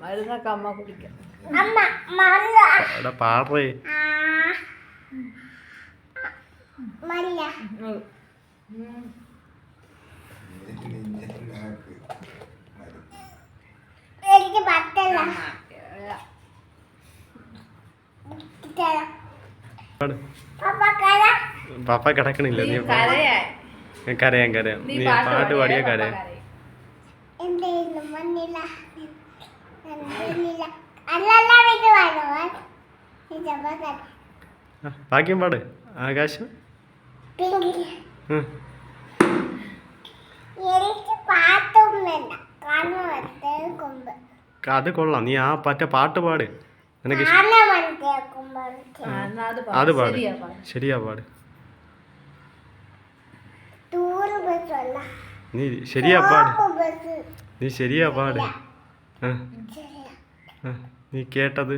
മരുന്നൊക്കെ അമ്മ കുടിക്കാം. പാടേ എനിക്ക് പറ്റല്ല. പാപ്പ കിടക്കണില്ല. നീ കരയാൻ നീ പാട്ട് പാടിയാ കരയാൻ. ഭാഗ്യം പാട്. ആകാശം അത് കൊള്ളാം. നീ ആ പറ്റ പാട്ട് പാട്. നിനക്ക് അത് പാട്. ശരിയാ പാട്. നീ ശരിയാ പാട്. നീ ശരിയാ പാട്. നീ കേട്ടത്